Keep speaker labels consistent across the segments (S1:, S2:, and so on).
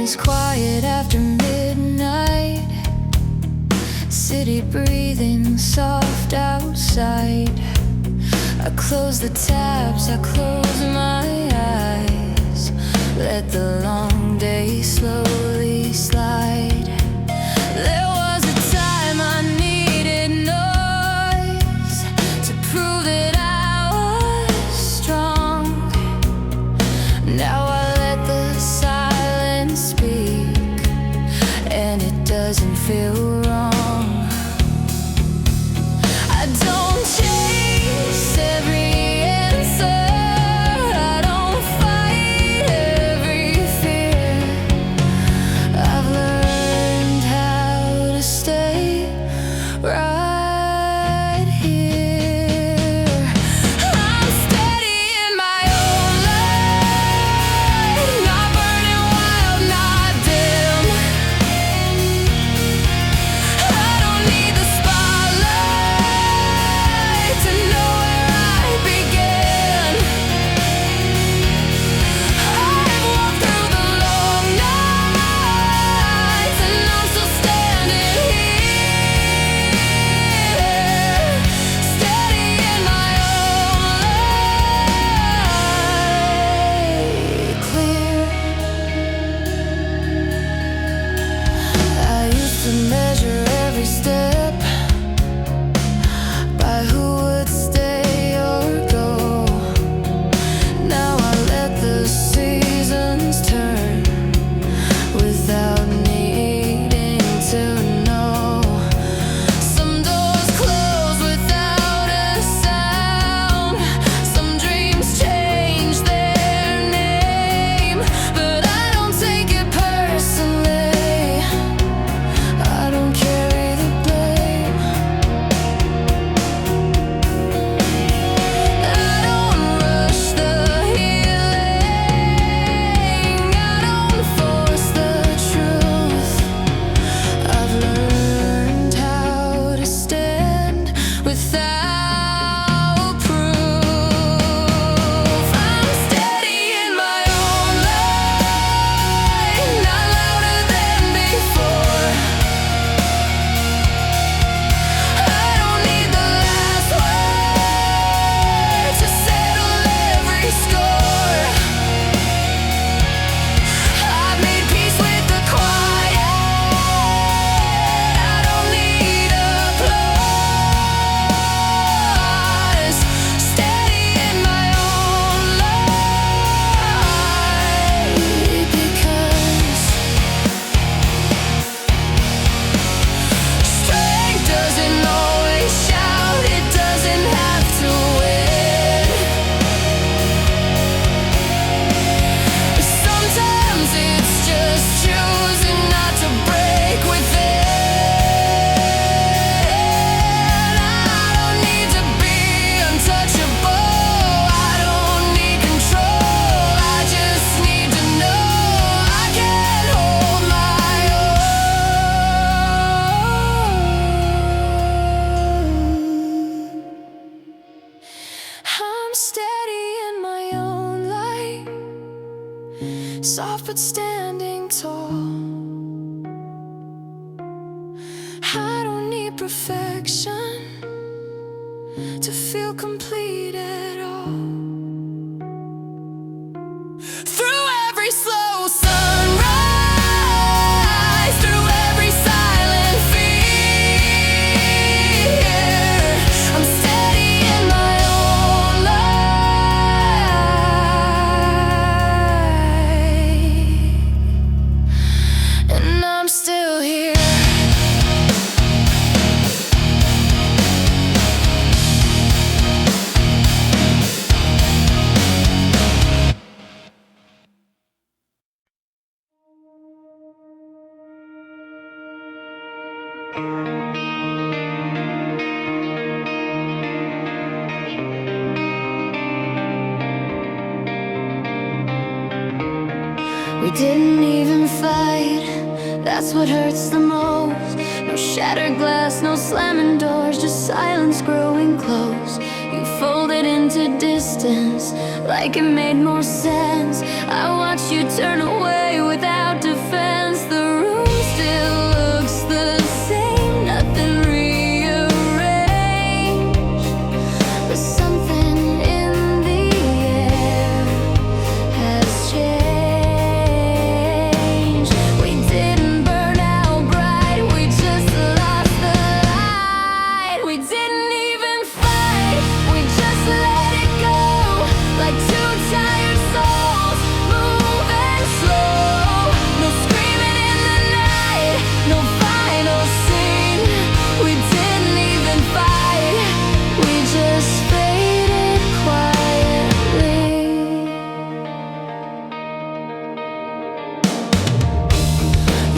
S1: is quiet after midnight. City breathing soft outside. I close the tabs, I close my eyes. Let the long day slowly slide. There was a time I needed noise to prove that I was strong. Now I let the silence speak, and it doesn't feel wrong. I don't chase every answer, I don't fight every fear. I've learned how to stay right here. I'm steady in my own light, not burning wild, not dim. I don't need the spotlight to know where I begin. I've walked through the long nights, and I'm still standing here, steady in my own light, clear. I used to measure every step by who would stay or go. Now I let the seasons turn without needing to know. Some doors close without a sound, some dreams change their name. But I don't take it personally, I don't carry the blame. I don't rush the healing, I don't force the truth. I've learned how to stand without proof. I'm steady in my own light, not louder than before. I don't need the last word to settle every score. I've made peace with the quiet, I don't need applause. Steady in my own light, because strength doesn't always shout, it doesn't have to win. Sometimes it's just choosing not to break within. I don't need to be untouchable, I don't need control, I just need to know I can hold my own. I'm steady in my own light, soft but standing tall. I don't need perfection to feel complete at all. Through every slow sunrise, through every silent fear, I'm steady in my own light, and I'm still here. We didn't even fight, that's what hurts the most. No shattered glass, no slamming doors, just silence growing close. You folded into into distance, like it made more sense. I watched you turn away without defense. The room still looks the same, nothing rearranged, but something in the air has changed. We didn't burn out bright, we just lost the light. We didn't even fight, we just let it go, like two tired souls moving slow. No screaming in the night, no final scene. We didn't even fight, we just faded quietly.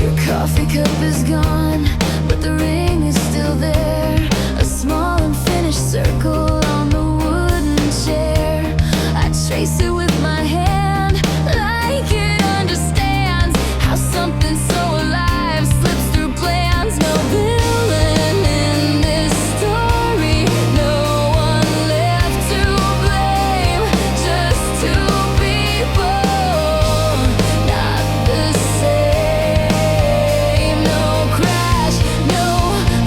S1: Your coffee cup is gone, but the ring is still there. A small unfinished circle on the wooden chair. I trace it with my hand, like it understands how something so alive slips through plans. No villain in this story, no one left to blame. Just two people, not the same. No crash, no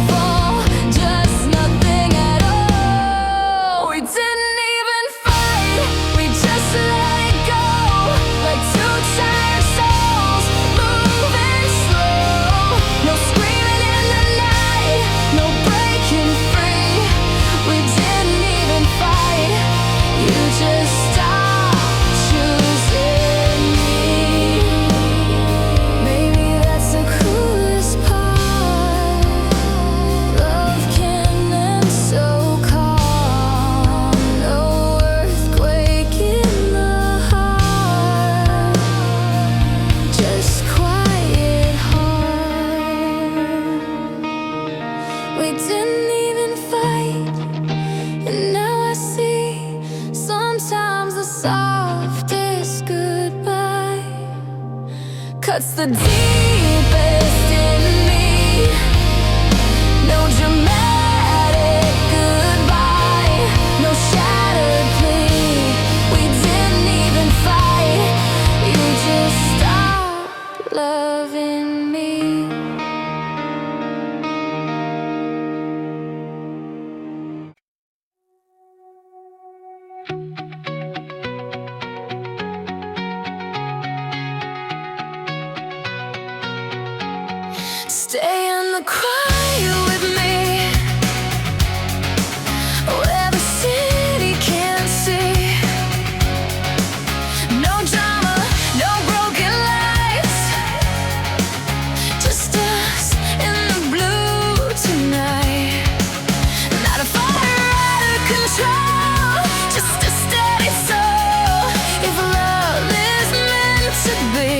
S1: fall, just nothing at all. We didn't even fight, we just let it go, like two tired souls moving slow. No screaming in the night, no breaking free. We didn't even fight, you just stopped choosing me. Maybe that's the coolest part. Love can end so calm, no earthquake in the heart, just quiet heart. We didn't even fight, and now I see sometimes the softest goodbye cuts the deepest in me. No dramatic goodbye, no shattered plea. We didn't even fight, you just stopped loving me. Stay in the quiet with me, where the city can't see. No drama, no broken lights, just us in the blue tonight. Not a fire out of control, just a steady soul. If love is meant to be,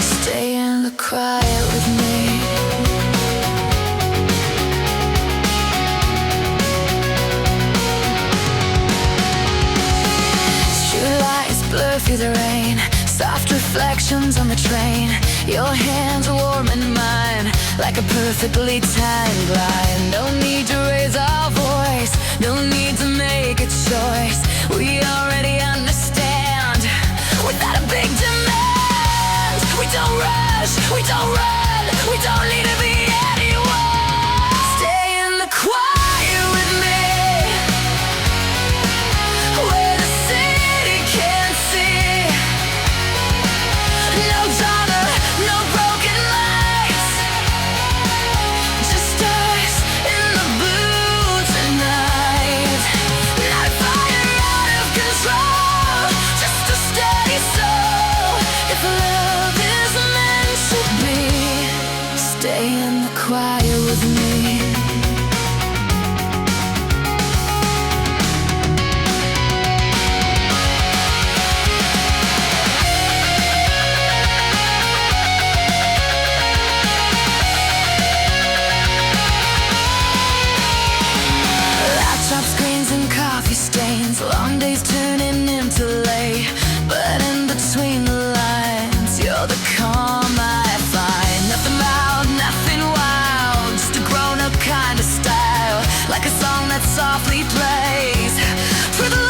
S1: stay in the quiet with me. Streetlights blur through the rain, soft reflections on the train. Your hands warm in mine, like a perfectly timed line. No need to raise our voice, no need to make a choice. We already understand, without a big demand. We don't rush, we don't run, we don't need to be anyone. Stay in the quiet with me, where the city can't see. No drama, no broken lights, just us in the blue tonight. Not a fire out of control, just a steady soul. If love is meant to be, stay in the quiet with me. Laptop screens and coffee stains, long days turning into late. But in between the lines, you're the calm I find. Nothing loud, nothing wild, just a grown-up kind of style, like a song that softly plays through the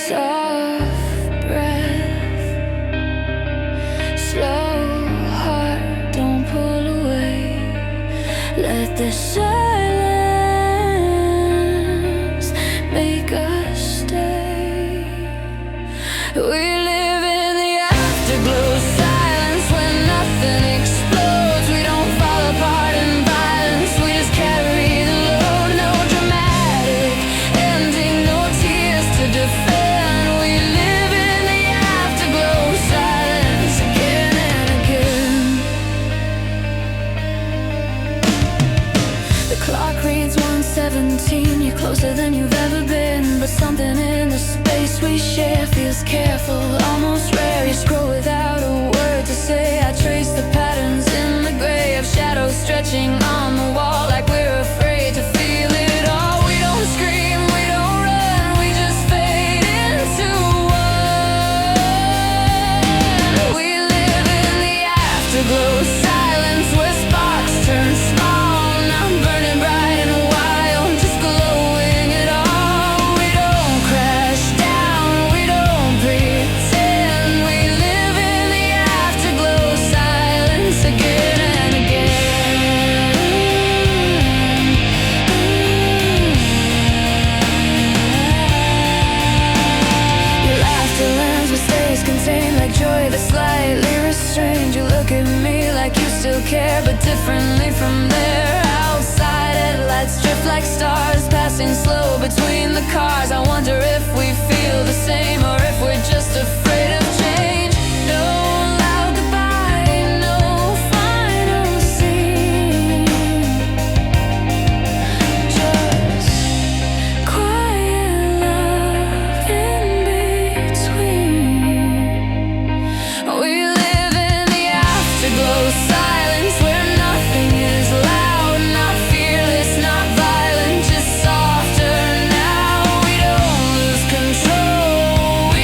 S1: Soft breath, slow heart, don't pull away. Let the silence make us stay. We live in the afterglow, silence when nothing explodes. We don't fall apart in violence, we just carry the load. No dramatic ending, no tears to defend. We live in the afterglow, silence again and again. The clock reads 1:17, you're closer than you've ever been. But something in the space we share feels careful, almost rare. You scroll without a word to say. I trace the patterns in the gray of shadows stretching on the wall, like we're afraid to feel it all. We don't scream, we don't run, we just fade into one. We live in the afterglow, silence where sparks turn small, not burning bright and wild, just glowing it all. We don't crash down, we don't pretend. We live in the afterglow, silence again and again. Your laughter lands with stays contained, like joy that's slightly restrained. You look at me like you still care, but differently from there. Outside headlights drift like stars, passing slow between the cars. I wonder if we feel the same, or if we're just afraid of change. No loud goodbye, no final scene, just quiet love in between. We live in the afterglow, silence where nothing is loud, not fearless, not violent, just softer now. We don't lose control, we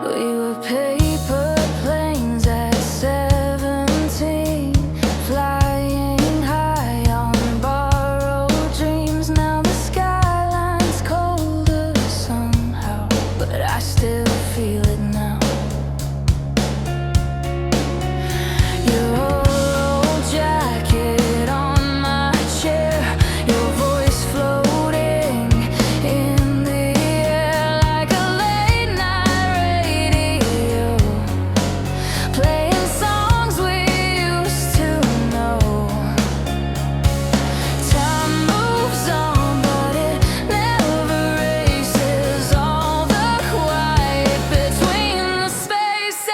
S1: We were paper planes at 17, flying high on borrowed dreams. Now the skyline's colder somehow, but I still feel it now. Your old jacket on my chair, your voice floating in the air like a late night radio, playing songs we used to know. Time moves on, but it never races all the quiet between the spaces.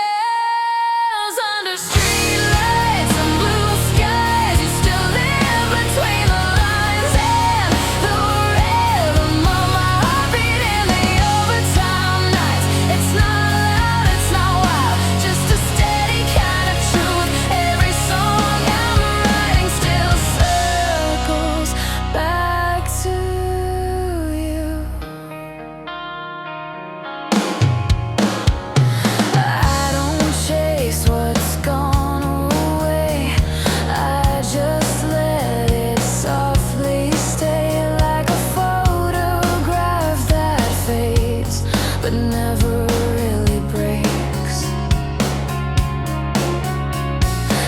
S1: Under streetlights and blue skies, you still live between the lines, and the rhythm of my heartbeat in the overtime nights. It's not loud, it's not wild, just a steady kind of truth. Every song I'm writing still circles back to you. I don't chase what's gone away, I just let it softly stay, like a photograph that fades but never really breaks.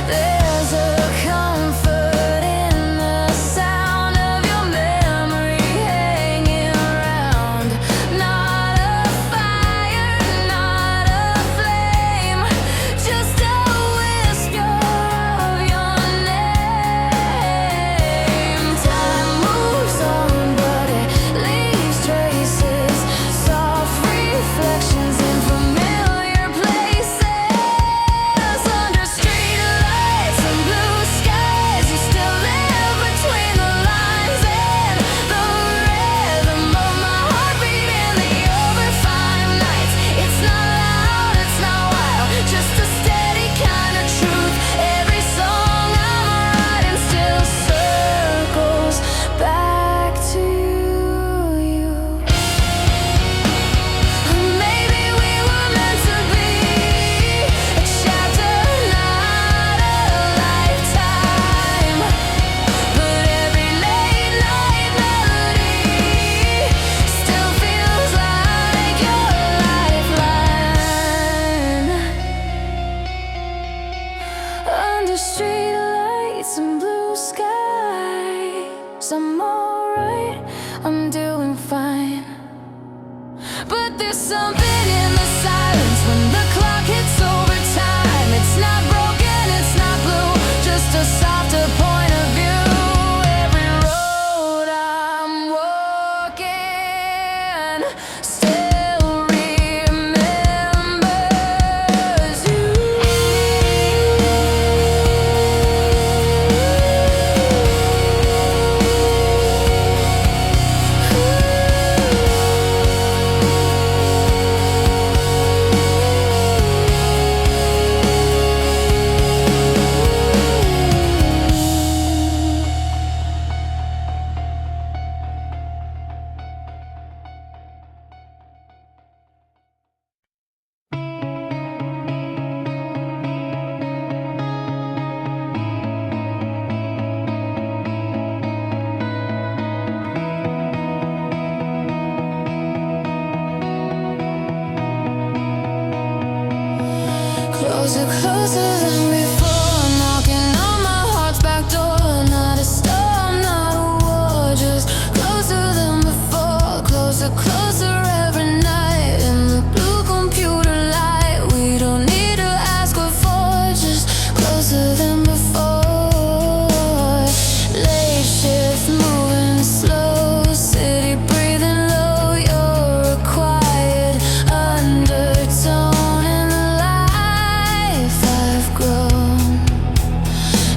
S1: There's a comfort in the sound of your memory hanging around. Not a fire, not a flame, just a whisper of your name. Time moves on, but it leaves traces, soft reflections in familiar places. Under streetlights and blue skies, you still live between the lines, and the rhythm of my heartbeat in the overtime nights. It's not loud, it's not wild, just a steady kind of truth. Every song I'm writing still circles back to you. Maybe we were meant to be a chapter, not a lifetime. But every late night melody still feels like your lifeline. Under streetlights and blue skies, I'm alright, I'm doing fine. But there's something in the silence when the clock hits overtime. It's not broken, it's not blue, just a softer point of view. Every road I'm walking still remembers you. Closer, closer than before, knocking on my heart's back door. Not a storm, not a war, just closer than before. Closer, closer every night in the blue computer light. We don't need to ask what for, just closer than before. Late shift moving slow, city breathing low. You're a quiet undertone in the life I've grown.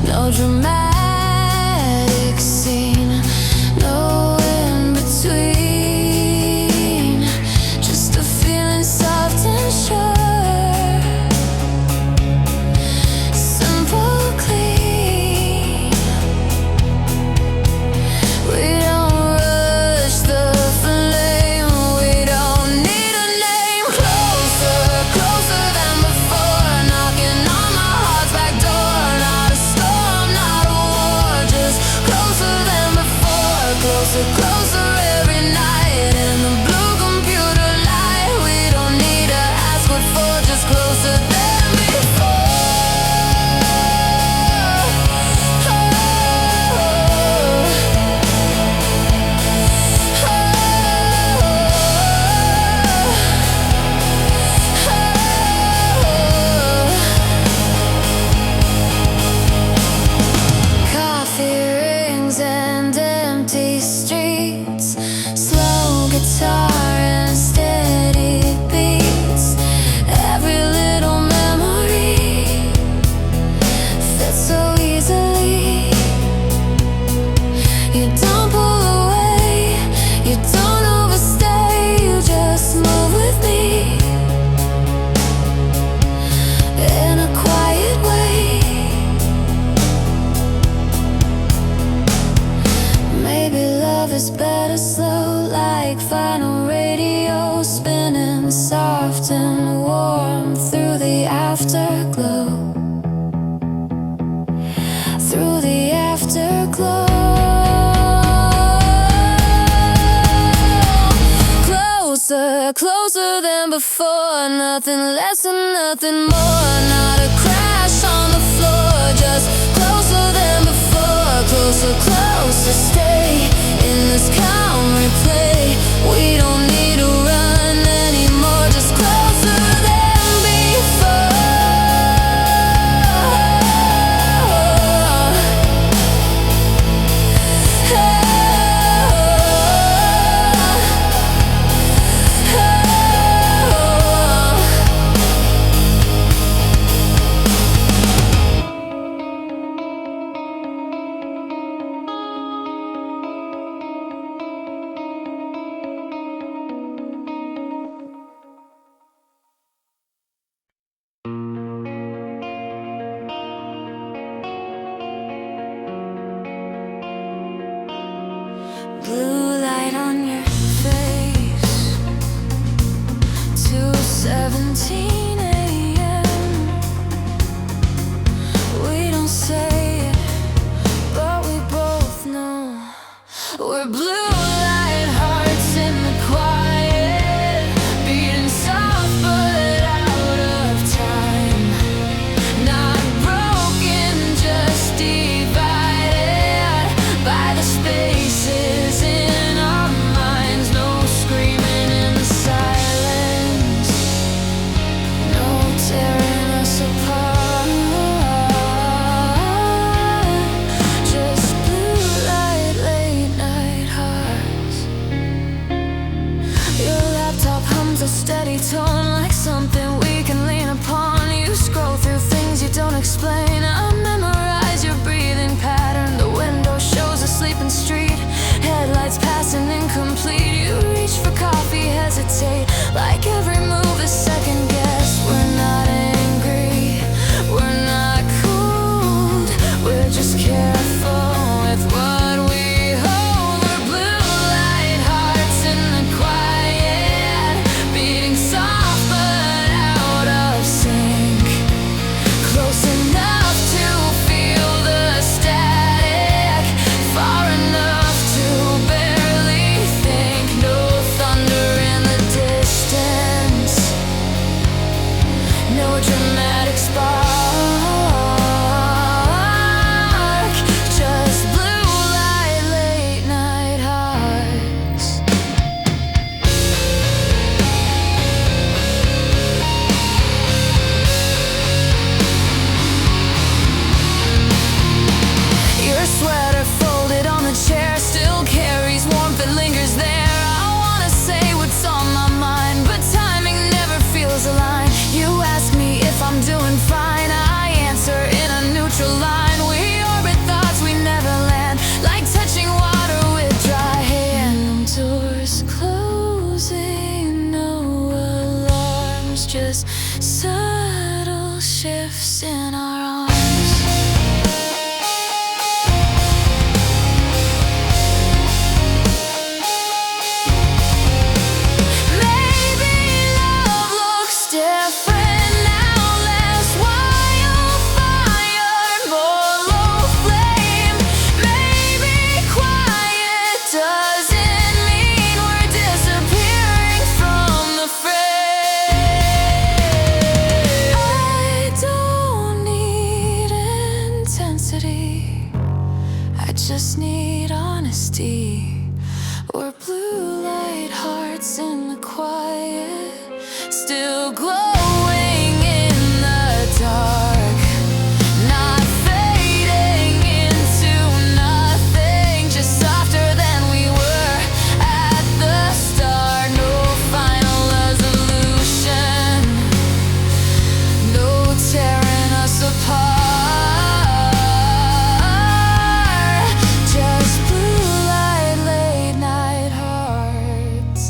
S1: No dramatic scene, no in between. wheels spinning soft and warm through the afterglow. Through the afterglow. Closer, closer than before. Nothing less and nothing more. Not a crash on the floor. Just closer than before. Closer, closer, stay in this calm replay. We don't need to run anymore. Just closer than before. Blue light on your face, 2:17 a.m. We don't say it, but we both know we're blue light hearts in the quiet, beating soft but out of time. Not broken, just divided by the spaces in our minds. No screaming in the silence, no tearing us apart. Just blue light, late night hearts. Your laptop hums a steady tone, like something we can lean upon. You scroll through things you don't explain. I memorize your breathing pattern. The window shows a sleeping street, headlights passing incomplete. You reach for coffee, hesitate, like every move is second guessed. We're not angry, we're not cold, we're just careful with what we hold. We're blue light hearts in the quiet, beating soft but out of sync. Close enough to feel the static, far enough to barely think. No thunder in the distance, no dramatic spark. Just blue light, late night hearts. Your sweater folded on the chair still carries warmth that lingers there. I wanna say what's on my mind, but timing never feels aligned. You ask me if I'm doing fine, I answer in a neutral line. We orbit thoughts we never land, like touching water with dry hand. Doors closing, no alarms, just subtle shifts in our arms. Maybe love looks different now, less wildfire, more low flame. Maybe quiet doesn't mean we're disappearing from the frame. I don't need intensity, I just need honesty. We're blue light hearts in the quiet, still glowing in the dark. Not fading into nothing, just softer than we were at the start. No final resolution, no tearing us apart. Just blue light, late night hearts.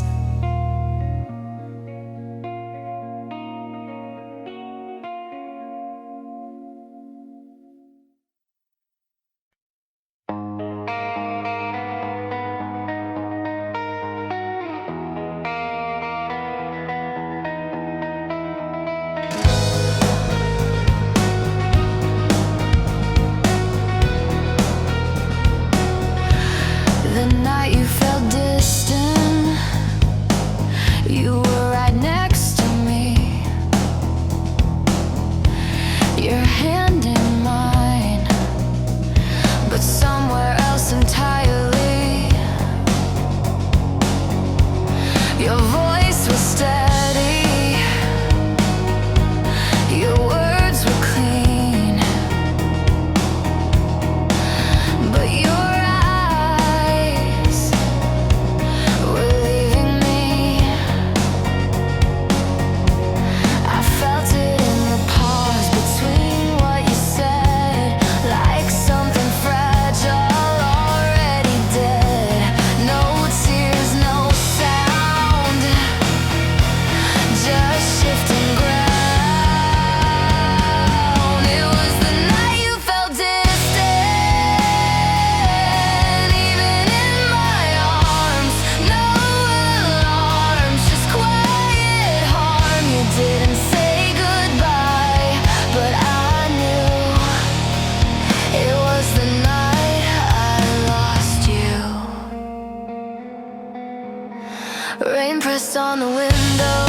S1: pressed on the window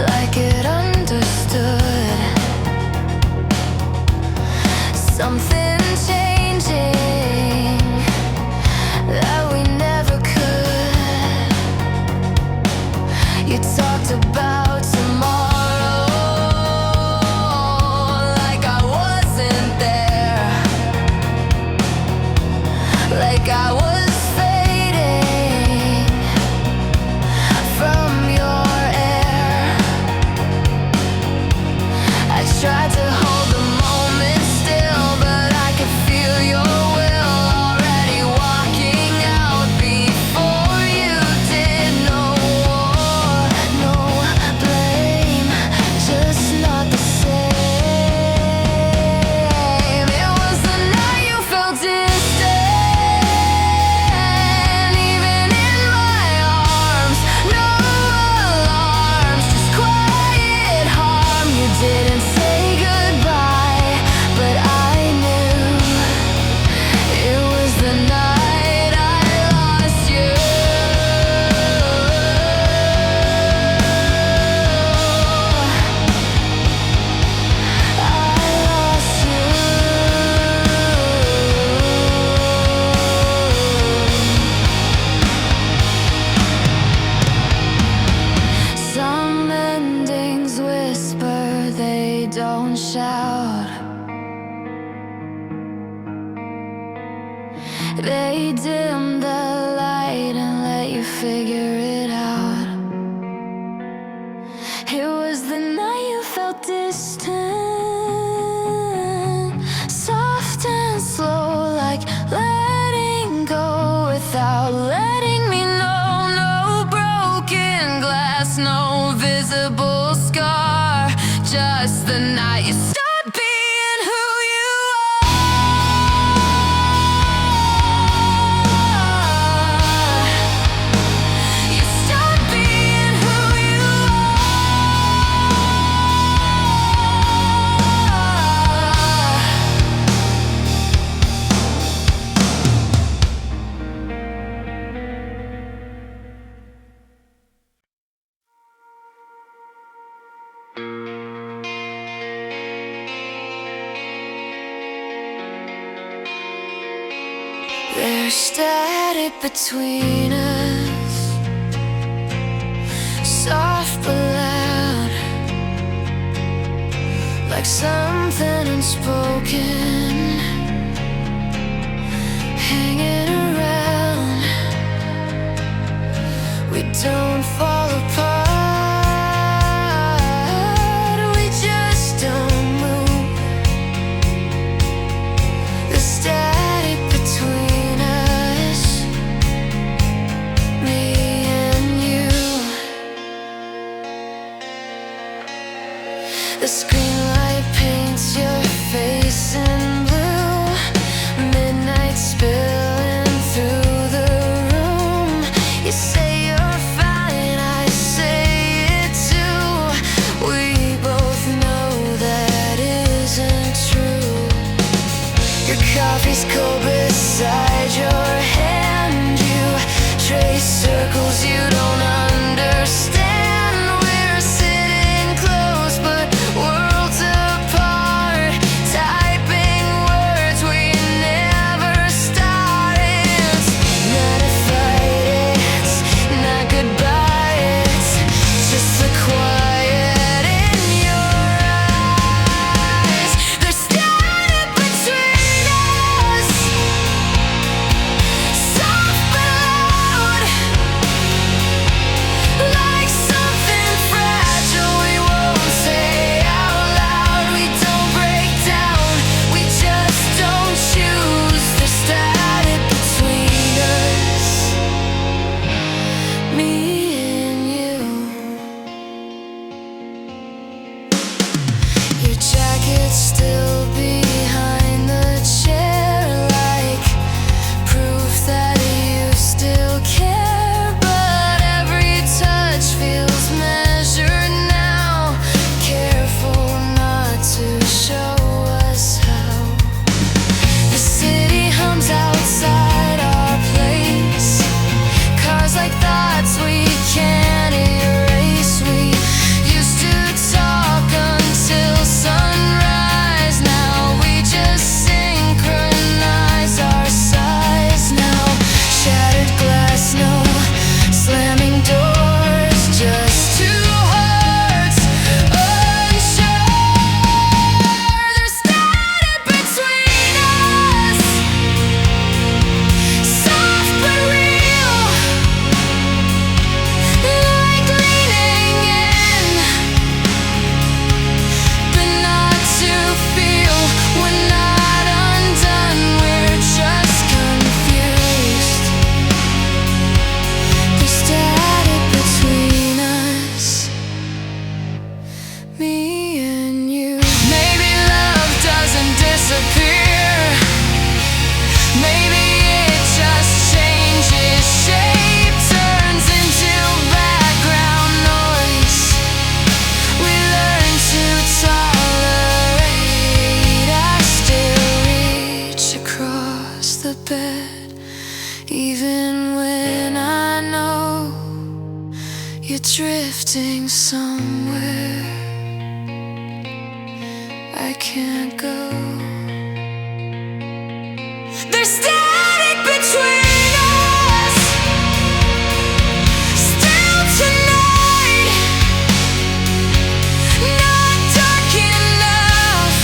S1: like it understood. Something changing that we never could. You talked about tomorrow like I wasn't there, like I was fading from your air. I tried to hold the moment still, but I could feel your will already walking out before you did. No war, no blame, just not the same. It was the night you felt distant, even in my arms. No alarms, just quiet harm. You didn't say goodbye, but I knew it was the night I lost you. I lost you. Some endings whisper, they don't shout. They dim the light and let you figure it out. It was the night you felt distant, soft and slow, like letting go without letting me know. No broken glass, no visible scar, just the night you stopped being who you are. You stopped being who you There's static between us, soft but loud, like something unspoken hanging around. We don't fall apart, we just don't move. The static between us, me and you. The screen light paints your face in blue, midnight spilling through the room. You say you're fine, I say it too. We both know that isn't true. Your coffee's cold beside your hand. You trace circles you don't understand. We're sitting close but worlds apart, typing words we never started. It's not a fight, it's not goodbye, it's just the quiet in your eyes. There's static between us, soft but loud, like You're drifting somewhere I can't go. There's static between us still tonight, not dark enough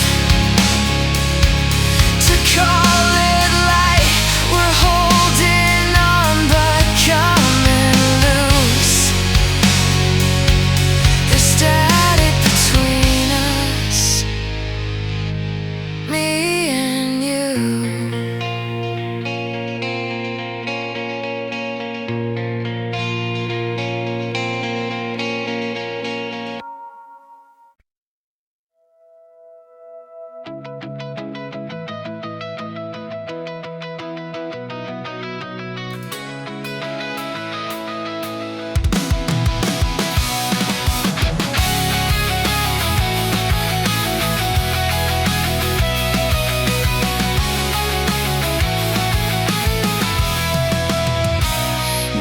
S1: to call it light. We're holding on but coming loose. There's static between us, me and you.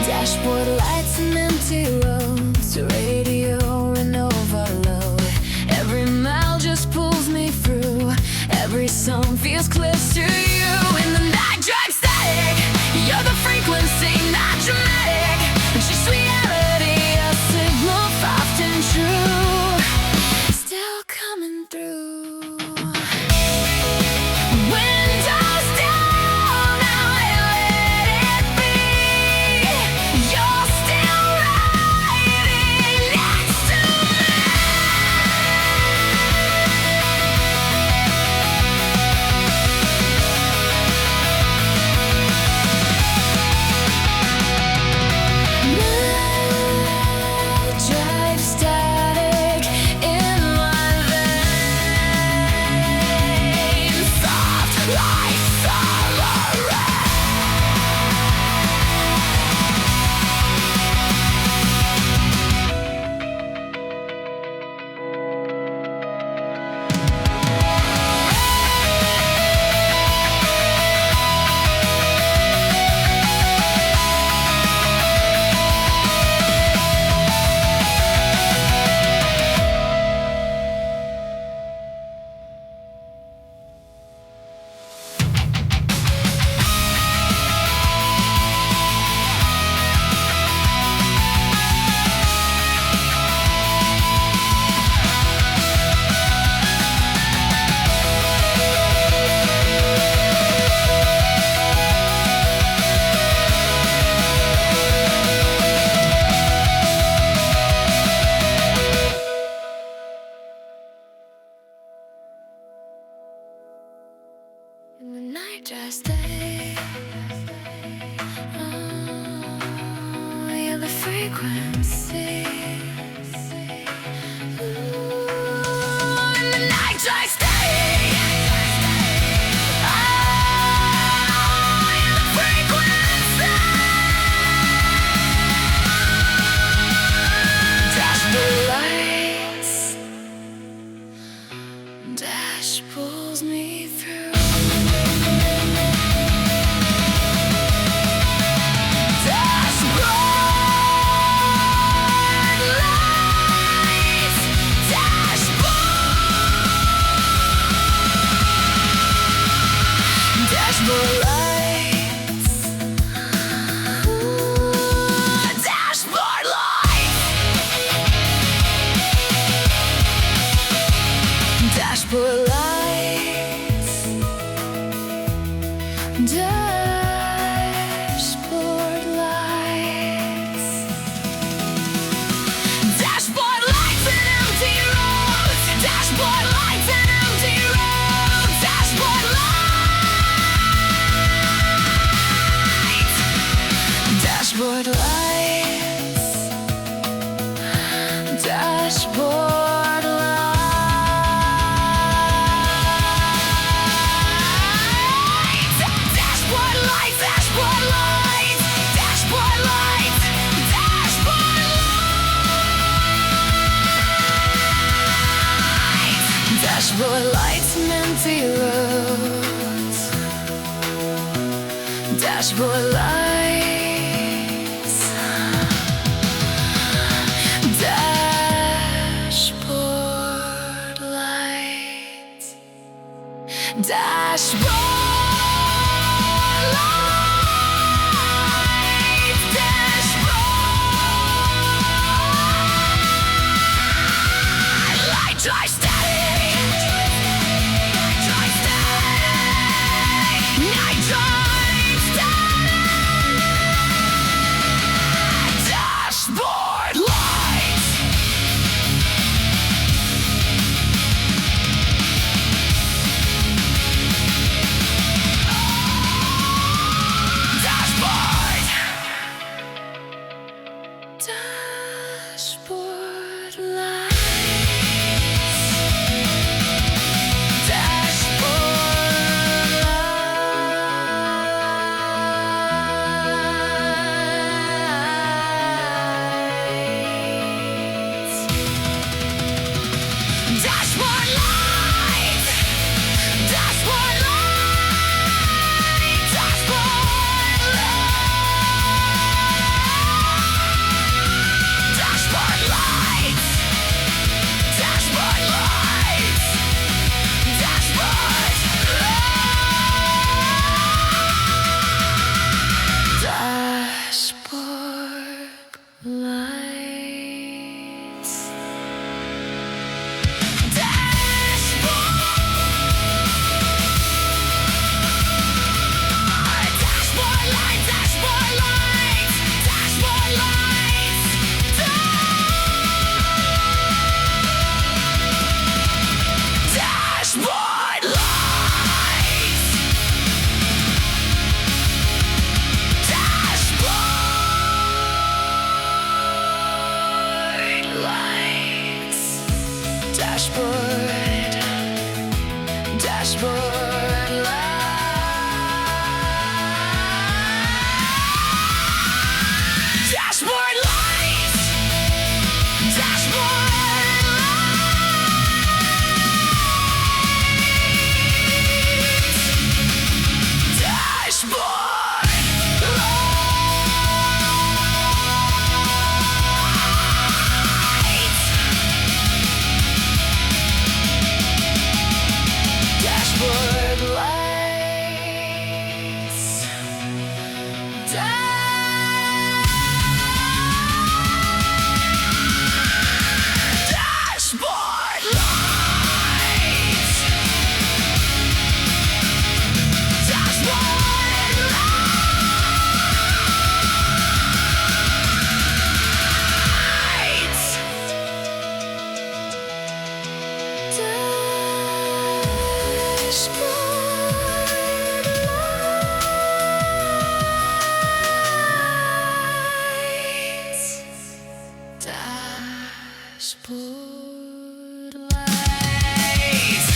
S1: Dashboard lights and empty roads, radio and overload. Every mile just pulls me through. Every song feels close to you. In the night drive static, you're the frequency, not dramatic. And she's reality, a signal fast and true, still coming through. Windows down, now let it be. You're still riding next to me. Night drive static in my veins, soft like summer rain. In the night drive static, oh, you're the frequency. Ooh, in the night drive static, oh, you're the frequency. Dashboard lights, dash pulls me through. Dashboard lights, ooh, dashboard lights, dashboard lights, dashboard lights, dashboard lights and empty roads, dashboard lights and empty roads, dashboard lights, dashboard lights, dashboard lights, dashboard lights, dashboard lights, dashboard lights, dashboard lights, dashboard lights and empty roads, dashboard lights. Dashboard lights. Dashboard. Dashboard lights. Dashboard lights. Dashboard lights. Dashboard lights. Dashboard lights. Dashboard lights. Dashboard lights. Dashboard lights. Dashboard, dashboard lights. Dashboard lights. Dashboard lights. Dashboard lights. Dashboard lights. Dashboard lights. Dashboard lights. Dashboard lights. Dashboard lights.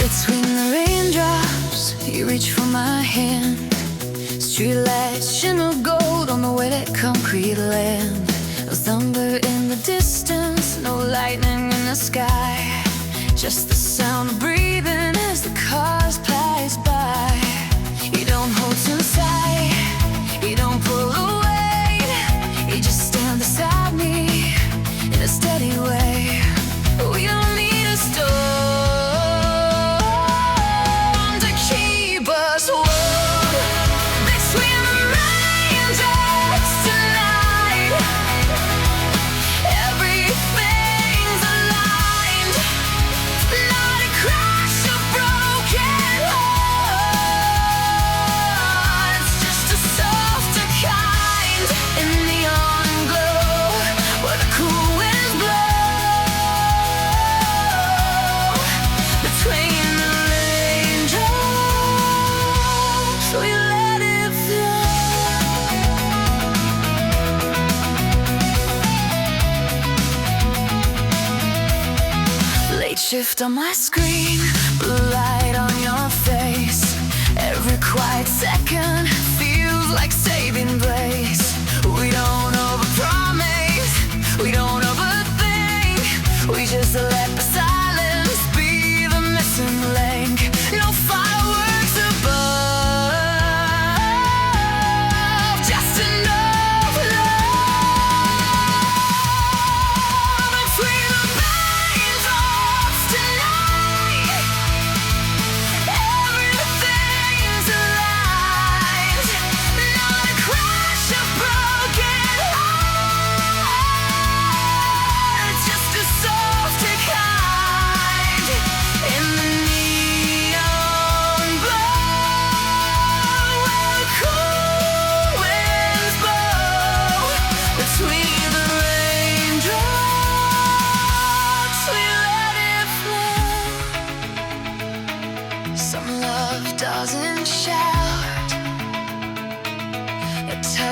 S1: Between the raindrops, you reach for my hand. Streetlights shimmer gold on the wet concrete land. A thunder in the distance, no lightning in the sky. Just the sound of breathing as the cars pass by. You don't hold inside, you don't pull away. You just stand beside me in a steady way. We don't need a storm to keep us warm. Between the raindrops tonight, everything's aligned. Not a crash of broken hearts, just a softer kind in neon glow where the cool winds blow. Between the raindrops, we let it flow. Late shift on my screen, blue light on your face. Every quiet second feels like saving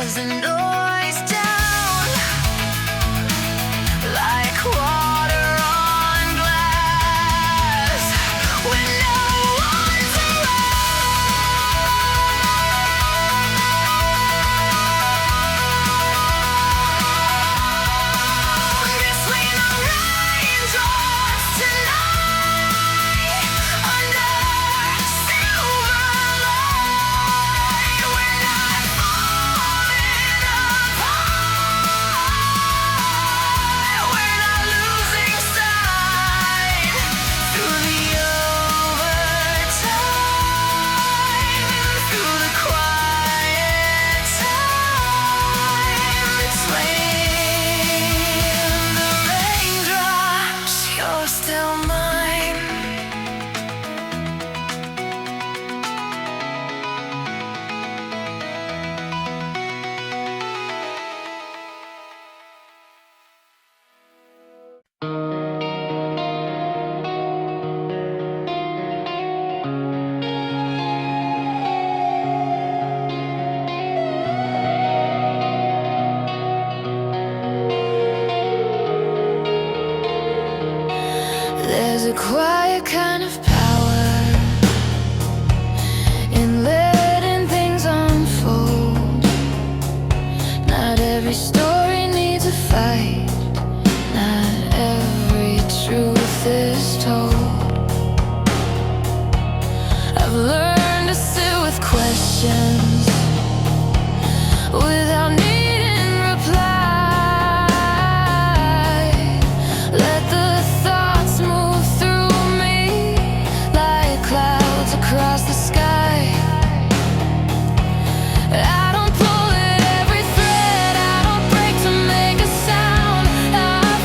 S1: as the noise down, like water on glass when no one's around. Between the raindrops tonight, under silver light, we're not falling apart. We're not losing sight through the overtime, through the quiet time. Between the raindrops, you're still mine. There's a quiet kind of power in letting things unfold. Not every story needs a fight, not every truth is told. I've learned to sit with questions without needing reply. Let the thoughts move through me like clouds across the sky. I don't pull at every thread, I don't break to make a sound. I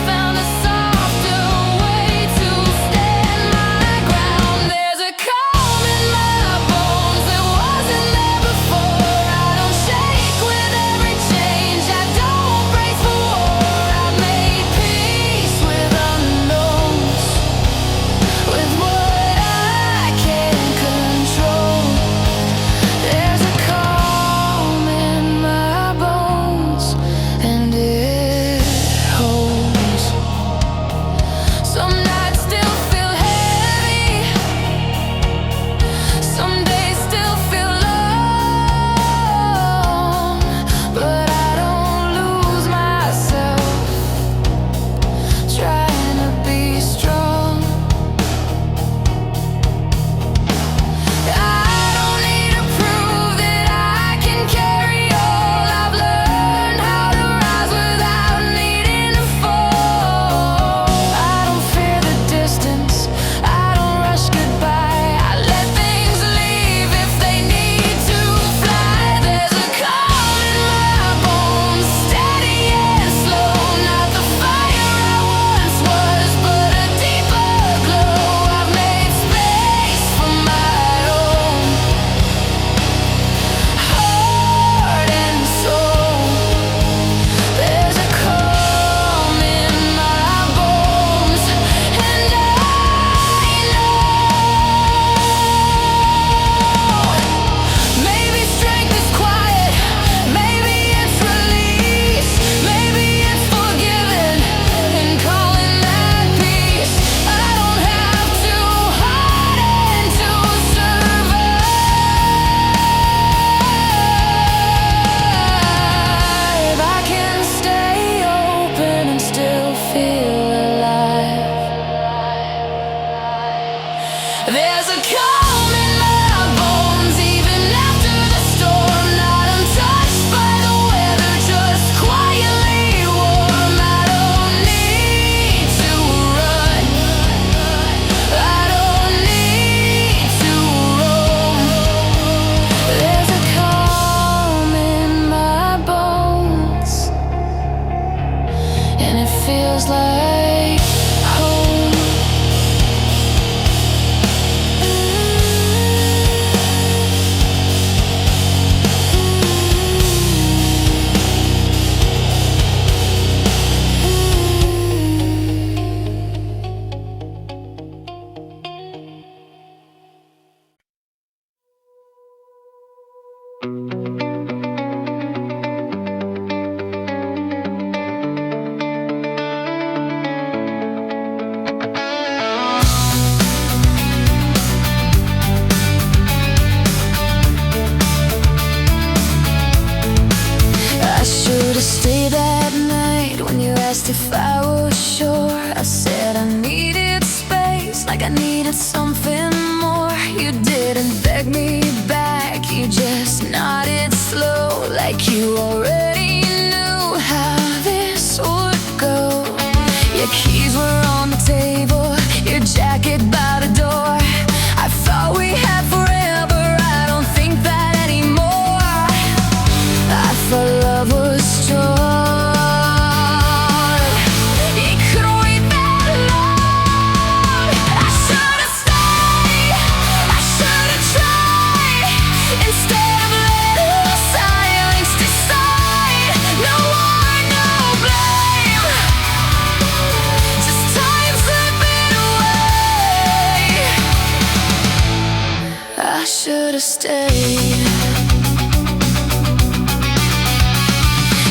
S1: found a softer way to stand my ground. There's a calm in my bones that wasn't there before. I don't shake with every change, I don't brace for war. I've made peace with unknowns, with what I can't control. There's a calm in my bones, and it holds. Some nights still feel heavy, some days still feel long, but I don't lose myself trying to be strong. I don't need to prove that I can carry all. I've learned how to rise without needing to fall. I don't fear the distance, I don't rush goodbye. I let things leave if they need to fly. There's a calm in my bones, steady and slow. Not the fire I once was, but a deeper glow. I've made space for my own heart and soul. There's a calm in my bones, and I know maybe strength is quiet, maybe it's release, maybe it's forgiving and calling that peace. I don't have to hide and to survive. I can stay open and still feel alive. There's a calm in my bones even after the storm. Not untouched by the weather, just quietly warm. I don't need to run, I don't need to roam. There's a calm in my bones, and it feels like home. asked if I was sure. I said I needed space, like I needed something more. You didn't beg me back, you just nodded slow, like you already knew how this would go. Your keys were on the table, your jacket by the door. I thought we had forever, I don't think that anymore. I thought love was strong. I should've stayed.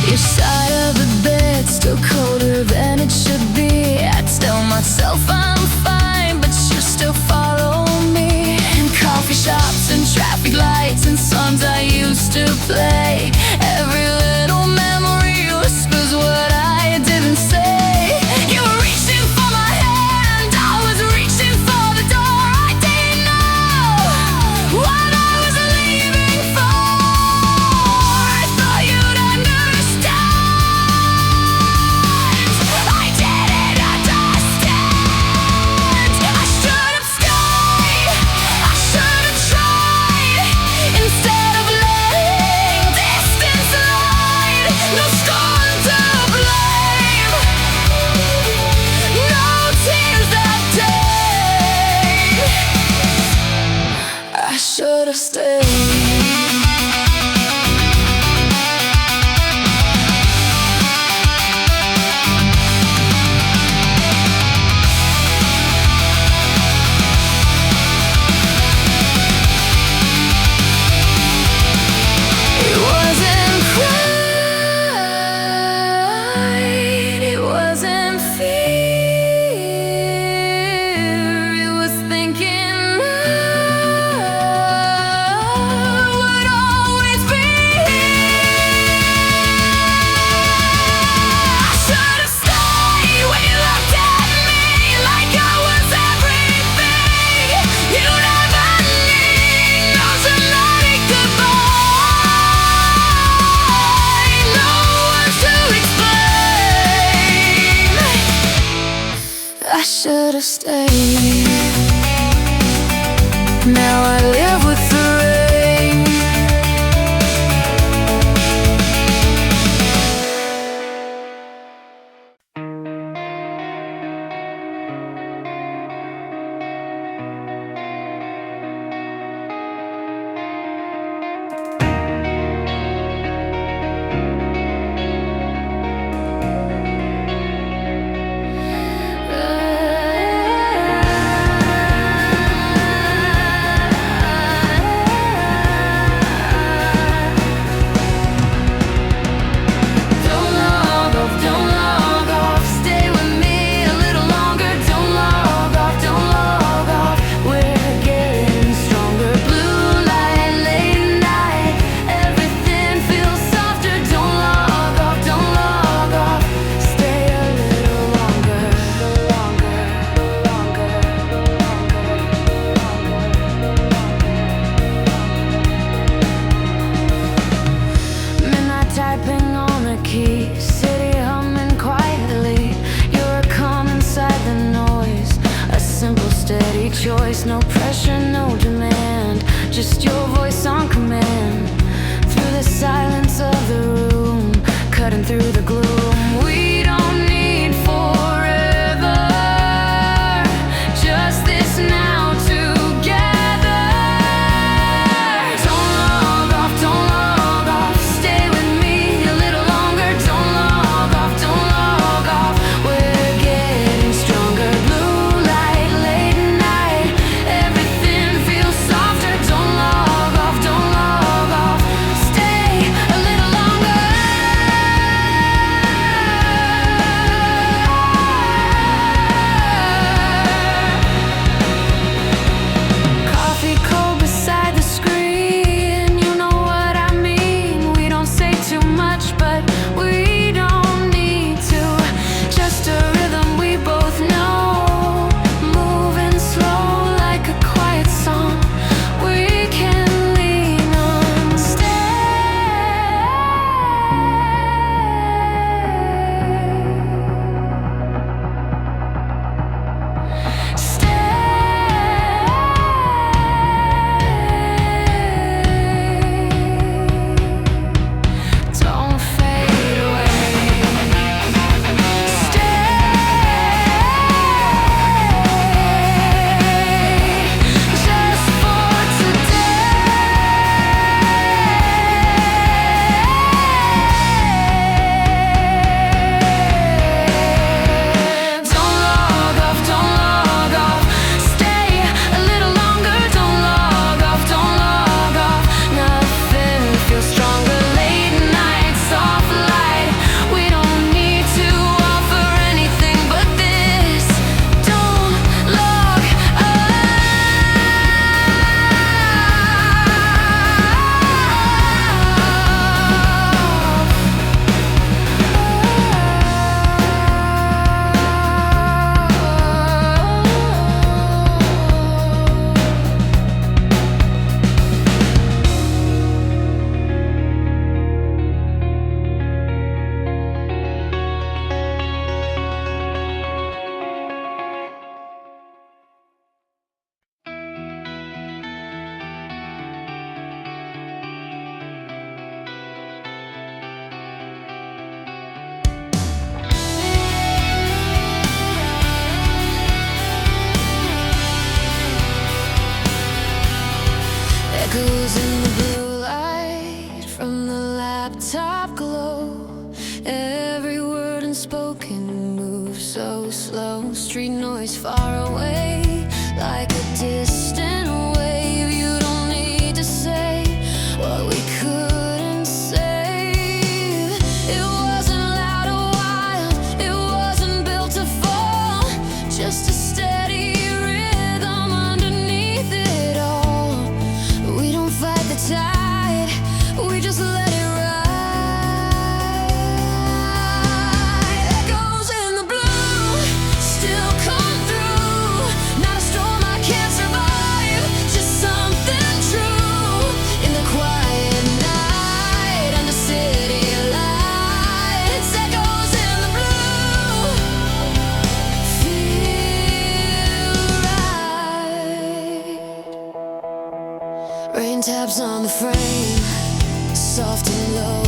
S1: Your side of the bed still colder than it should be. I tell myself I'm fine, but you still follow me. In coffee shops and traffic lights and songs I used to play, every little memory whispers what I didn't say. You were reaching for my hand, I was reaching for the door. I didn't know what I was leaving for. I thought you'd understand. I didn't understand. I should have stayed, I should have tried, instead of letting distance slide. No scorn to blame, no tears that day. I should have stayed. It wasn't pride, it wasn't fear, it was thinking I would always be here. I should have stayed when you looked at me like I was everything you never need. No melodic goodbye, no words to explain. I should have stayed. Now I live with the rain. Don't log off, stay with me a little longer. Don't log off, we're getting stronger. Blue light, late night, everything feels softer. Don't log off, stay a little longer. Midnight typing on the key, city humming quietly. You're a calm inside the noise, a simple steady choice. No pressure, no demand, just your voice on command. Through the silence of the room, cutting through the gloom. We don't need forever, just this now together. Don't log off, stay with me a little longer. Don't log off, we're getting stronger. Blue light, late night, everything feels softer. Don't log off, stay a little longer. unspoken moves so slow. Street noise far away, like a distant wave. You don't need to say what we couldn't say. It wasn't loud or wild, it wasn't built to fall. Just a steady rhythm underneath it all. We don't fight the tide, we just let it ride. Echoes in the blue still come through. Not a storm I can't survive, just something true. In the quiet night, under city lights. Echoes in the blue feel right. Rain taps on the frame, soft and low.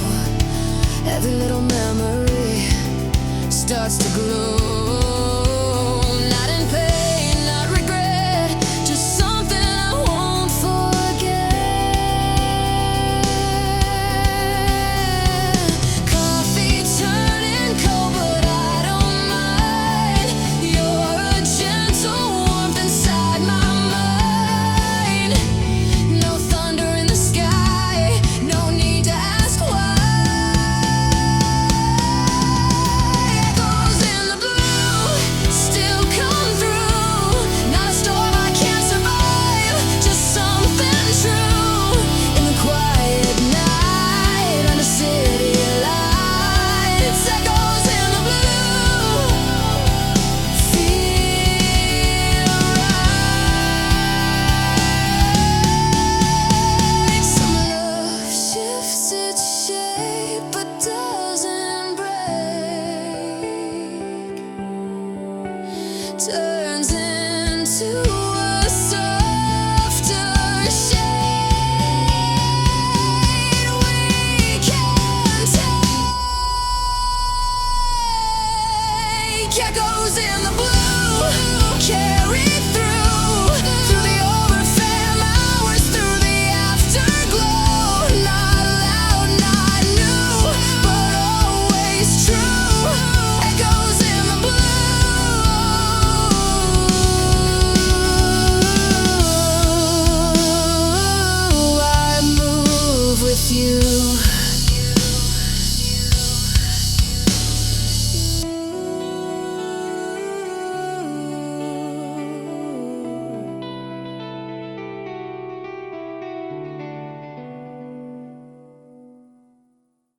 S1: Every little memory starts to glow.